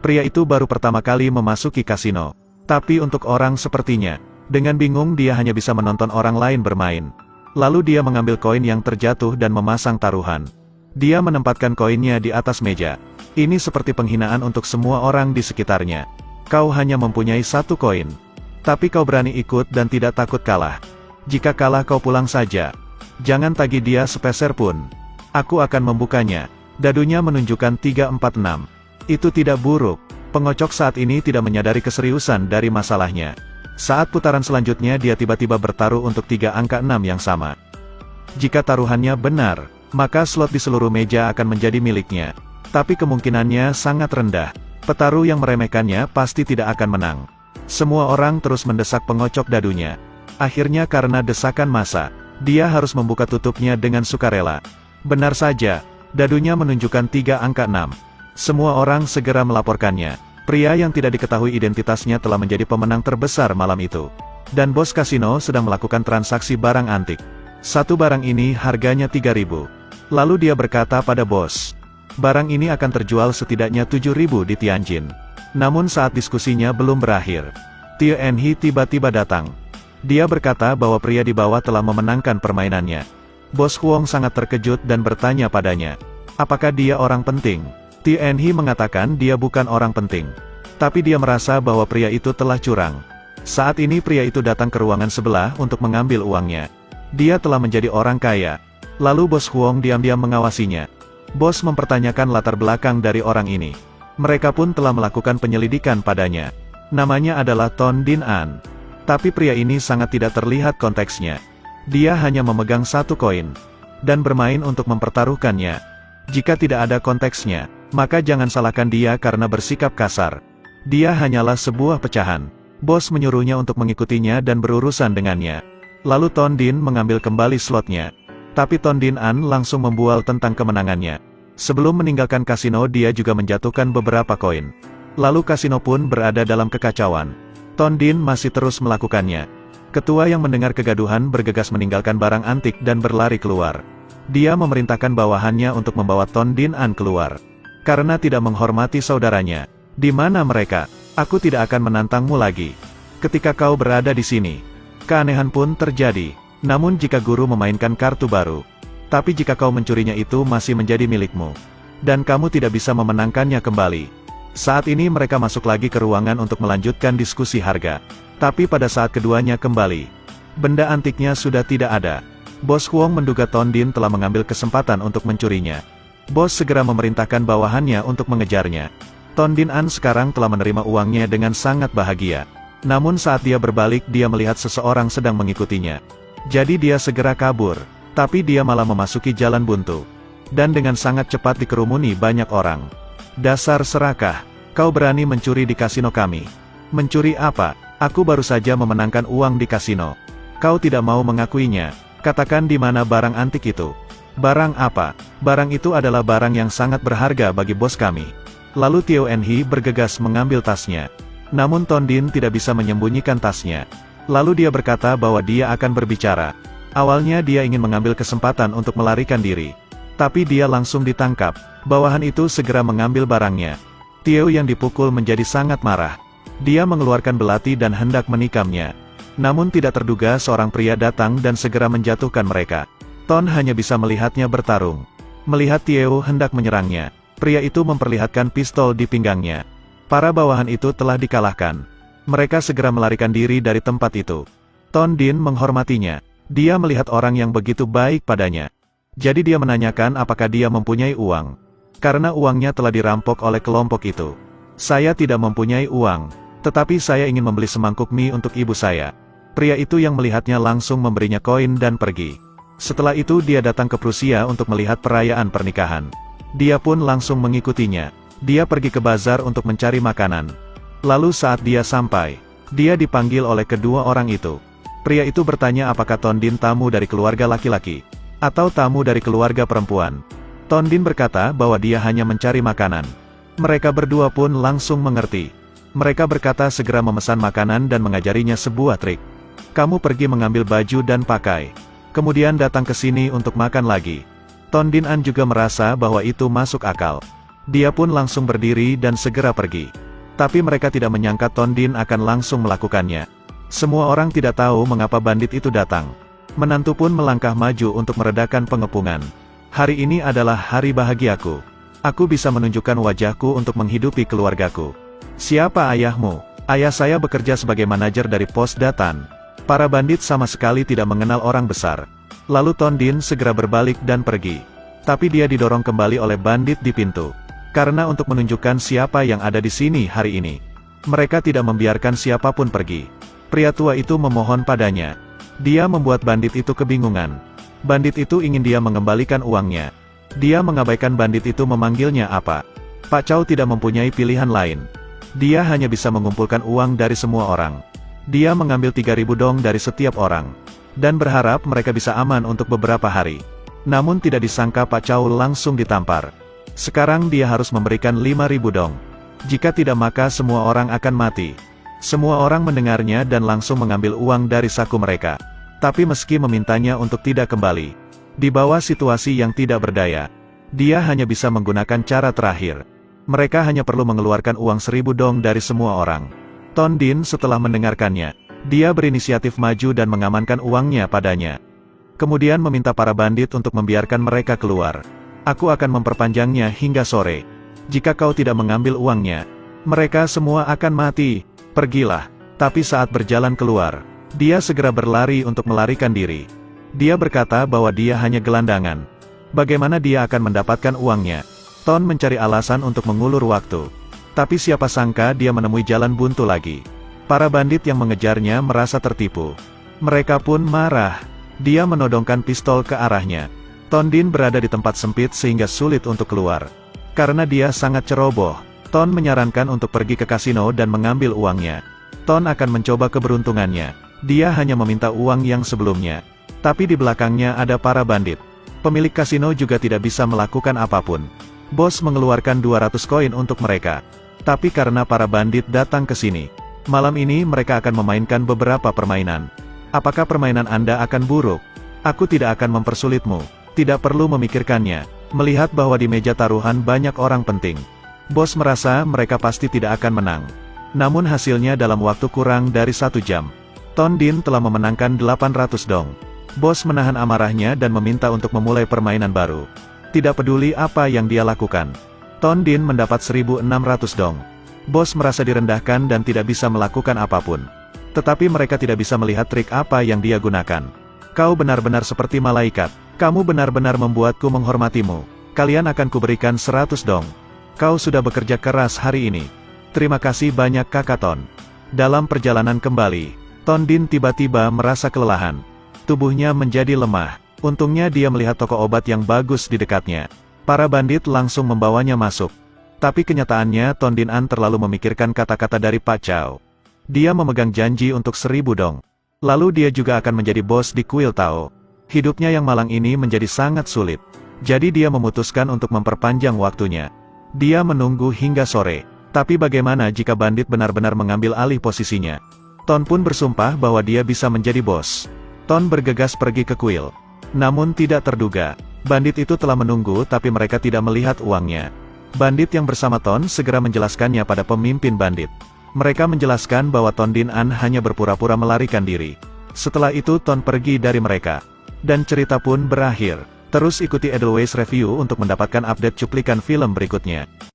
Pria itu baru pertama kali memasuki kasino. Tapi untuk orang sepertinya, dengan bingung dia hanya bisa menonton orang lain bermain. Lalu dia mengambil koin yang terjatuh dan memasang taruhan. Dia menempatkan koinnya di atas meja. Ini seperti penghinaan untuk semua orang di sekitarnya. Kau hanya mempunyai satu koin. Tapi kau berani ikut dan tidak takut kalah. Jika kalah kau pulang saja. Jangan tagih dia sepeser pun. Aku akan membukanya. Dadunya menunjukkan 346. Itu tidak buruk. Pengocok saat ini tidak menyadari keseriusan dari masalahnya. Saat putaran selanjutnya dia tiba-tiba bertaruh untuk 3 angka 6 yang sama. Jika taruhannya benar, maka slot di seluruh meja akan menjadi miliknya. Tapi kemungkinannya sangat rendah. Petaruh yang meremehkannya pasti tidak akan menang. Semua orang terus mendesak pengocok dadunya. Akhirnya karena desakan massa, dia harus membuka tutupnya dengan sukarela. Benar saja, dadunya menunjukkan 3 angka 6. Semua orang segera melaporkannya. Pria yang tidak diketahui identitasnya telah menjadi pemenang terbesar malam itu. Dan bos kasino sedang melakukan transaksi barang antik. Satu barang ini harganya 3.000. Lalu dia berkata pada bos, barang ini akan terjual setidaknya 7.000 di Tianjin. Namun saat diskusinya belum berakhir, Tio Enhi tiba-tiba datang. Dia berkata bahwa pria di bawah telah memenangkan permainannya. Bos Huang sangat terkejut dan bertanya padanya, apakah dia orang penting? Tio Enhi mengatakan dia bukan orang penting. Tapi dia merasa bahwa pria itu telah curang. Saat ini pria itu datang ke ruangan sebelah untuk mengambil uangnya. Dia telah menjadi orang kaya. Lalu bos Huang diam-diam mengawasinya. Bos mempertanyakan latar belakang dari orang ini. Mereka pun telah melakukan penyelidikan padanya. Namanya adalah Ton Din An. Tapi pria ini sangat tidak terlihat konteksnya. Dia hanya memegang satu koin. Dan bermain untuk mempertaruhkannya. Jika tidak ada konteksnya, maka jangan salahkan dia karena bersikap kasar. Dia hanyalah sebuah pecahan. Bos menyuruhnya untuk mengikutinya dan berurusan dengannya. Lalu Ton Din mengambil kembali slotnya. Tapi Ton Din An langsung membual tentang kemenangannya. Sebelum meninggalkan kasino dia juga menjatuhkan beberapa koin. Lalu kasino pun berada dalam kekacauan. Ton Din masih terus melakukannya. Ketua yang mendengar kegaduhan bergegas meninggalkan barang antik dan berlari keluar. Dia memerintahkan bawahannya untuk membawa Ton Din An keluar. Karena tidak menghormati saudaranya. Di mana mereka? Aku tidak akan menantangmu lagi. Ketika kau berada di sini, keanehan pun terjadi. Namun jika guru memainkan kartu baru, tapi jika kau mencurinya itu masih menjadi milikmu. Dan kamu tidak bisa memenangkannya kembali. Saat ini mereka masuk lagi ke ruangan untuk melanjutkan diskusi harga. Tapi pada saat keduanya kembali, benda antiknya sudah tidak ada. Bos Huang menduga Ton Din telah mengambil kesempatan untuk mencurinya. Bos segera memerintahkan bawahannya untuk mengejarnya. Ton Din An sekarang telah menerima uangnya dengan sangat bahagia. Namun saat dia berbalik dia melihat seseorang sedang mengikutinya. Jadi dia segera kabur. Tapi dia malah memasuki jalan buntu. Dan dengan sangat cepat dikerumuni banyak orang. Dasar serakah. Kau berani mencuri di kasino kami. Mencuri apa? Aku baru saja memenangkan uang di kasino. Kau tidak mau mengakuinya. Katakan di mana barang antik itu. Barang apa? Barang itu adalah barang yang sangat berharga bagi bos kami. Lalu Tio Enhi bergegas mengambil tasnya. Namun Ton Din tidak bisa menyembunyikan tasnya. Lalu dia berkata bahwa dia akan berbicara. Awalnya dia ingin mengambil kesempatan untuk melarikan diri. Tapi dia langsung ditangkap. Bawahan itu segera mengambil barangnya. Tio yang dipukul menjadi sangat marah. Dia mengeluarkan belati dan hendak menikamnya. Namun tidak terduga seorang pria datang dan segera menjatuhkan mereka. Ton hanya bisa melihatnya bertarung. Melihat Tio hendak menyerangnya, pria itu memperlihatkan pistol di pinggangnya. Para bawahan itu telah dikalahkan. Mereka segera melarikan diri dari tempat itu. Ton Din menghormatinya. Dia melihat orang yang begitu baik padanya. Jadi dia menanyakan apakah dia mempunyai uang. Karena uangnya telah dirampok oleh kelompok itu. Saya tidak mempunyai uang. Tetapi saya ingin membeli semangkuk mie untuk ibu saya. Pria itu yang melihatnya langsung memberinya koin dan pergi. Setelah itu dia datang ke Prusia untuk melihat perayaan pernikahan. Dia pun langsung mengikutinya. Dia pergi ke bazar untuk mencari makanan. Lalu saat dia sampai, dia dipanggil oleh kedua orang itu. Pria itu bertanya apakah Ton Din tamu dari keluarga laki-laki, atau tamu dari keluarga perempuan. Ton Din berkata bahwa dia hanya mencari makanan. Mereka berdua pun langsung mengerti. Mereka berkata segera memesan makanan dan mengajarinya sebuah trik. Kamu pergi mengambil baju dan pakai. Kemudian datang ke sini untuk makan lagi. Ton Din An juga merasa bahwa itu masuk akal. Dia pun langsung berdiri dan segera pergi. Tapi mereka tidak menyangka Ton Din akan langsung melakukannya. Semua orang tidak tahu mengapa bandit itu datang. Menantu pun melangkah maju untuk meredakan pengepungan. Hari ini adalah hari bahagiaku. Aku bisa menunjukkan wajahku untuk menghidupi keluargaku. Siapa ayahmu? Ayah saya bekerja sebagai manajer dari pos Datan. Para bandit sama sekali tidak mengenal orang besar. Lalu Ton Din segera berbalik dan pergi. Tapi dia didorong kembali oleh bandit di pintu. Karena untuk menunjukkan siapa yang ada di sini hari ini. Mereka tidak membiarkan siapapun pergi. Pria tua itu memohon padanya. Dia membuat bandit itu kebingungan. Bandit itu ingin dia mengembalikan uangnya. Dia mengabaikan bandit itu memanggilnya apa. Pak Chow tidak mempunyai pilihan lain. Dia hanya bisa mengumpulkan uang dari semua orang. Dia mengambil 3.000 dong dari setiap orang. Dan berharap mereka bisa aman untuk beberapa hari. Namun tidak disangka Pak Chow langsung ditampar. Sekarang dia harus memberikan 5.000 dong. Jika tidak maka semua orang akan mati. Semua orang mendengarnya dan langsung mengambil uang dari saku mereka. Tapi meski memintanya untuk tidak kembali. Di bawah situasi yang tidak berdaya. Dia hanya bisa menggunakan cara terakhir. Mereka hanya perlu mengeluarkan uang 1.000 dong dari semua orang. Ton Din setelah mendengarkannya. Dia berinisiatif maju dan mengamankan uangnya padanya. Kemudian meminta para bandit untuk membiarkan mereka keluar. Aku akan memperpanjangnya hingga sore. Jika kau tidak mengambil uangnya, mereka semua akan mati. Pergilah. Tapi saat berjalan keluar, dia segera berlari untuk melarikan diri. Dia berkata bahwa dia hanya gelandangan. Bagaimana dia akan mendapatkan uangnya? Ton mencari alasan untuk mengulur waktu. Tapi siapa sangka dia menemui jalan buntu lagi. Para bandit yang mengejarnya merasa tertipu. Mereka pun marah. Dia menodongkan pistol ke arahnya. Ton Din berada di tempat sempit sehingga sulit untuk keluar. Karena dia sangat ceroboh, Ton menyarankan untuk pergi ke kasino dan mengambil uangnya. Ton akan mencoba keberuntungannya. Dia hanya meminta uang yang sebelumnya. Tapi di belakangnya ada para bandit. Pemilik kasino juga tidak bisa melakukan apapun. Bos mengeluarkan 200 koin untuk mereka. Tapi karena para bandit datang ke sini, malam ini mereka akan memainkan beberapa permainan. Apakah permainan Anda akan buruk? Aku tidak akan mempersulitmu. Tidak perlu memikirkannya. Melihat bahwa di meja taruhan banyak orang penting. Bos merasa mereka pasti tidak akan menang. Namun hasilnya dalam waktu kurang dari 1 jam. Ton Din telah memenangkan 800 dong. Bos menahan amarahnya dan meminta untuk memulai permainan baru. Tidak peduli apa yang dia lakukan. Ton Din mendapat 1.600 dong. Bos merasa direndahkan dan tidak bisa melakukan apapun. Tetapi mereka tidak bisa melihat trik apa yang dia gunakan. Kau benar-benar seperti malaikat. Kamu benar-benar membuatku menghormatimu. Kalian akan kuberikan 100 dong. Kau sudah bekerja keras hari ini. Terima kasih banyak Kakak Ton. Dalam perjalanan kembali, Ton Din tiba-tiba merasa kelelahan. Tubuhnya menjadi lemah. Untungnya dia melihat toko obat yang bagus di dekatnya. Para bandit langsung membawanya masuk. Tapi kenyataannya Ton Din An terlalu memikirkan kata-kata dari Pak Chow. Dia memegang janji untuk 1.000 dong. Lalu dia juga akan menjadi bos di kuil Tao. Hidupnya yang malang ini menjadi sangat sulit. Jadi dia memutuskan untuk memperpanjang waktunya. Dia menunggu hingga sore. Tapi bagaimana jika bandit benar-benar mengambil alih posisinya? Ton pun bersumpah bahwa dia bisa menjadi bos. Ton bergegas pergi ke kuil. Namun tidak terduga, bandit itu telah menunggu tapi mereka tidak melihat uangnya. Bandit yang bersama Ton segera menjelaskannya pada pemimpin bandit. Mereka menjelaskan bahwa Ton Din An hanya berpura-pura melarikan diri. Setelah itu Ton pergi dari mereka. Dan cerita pun berakhir. Terus ikuti Edelweiss Review untuk mendapatkan update cuplikan film berikutnya.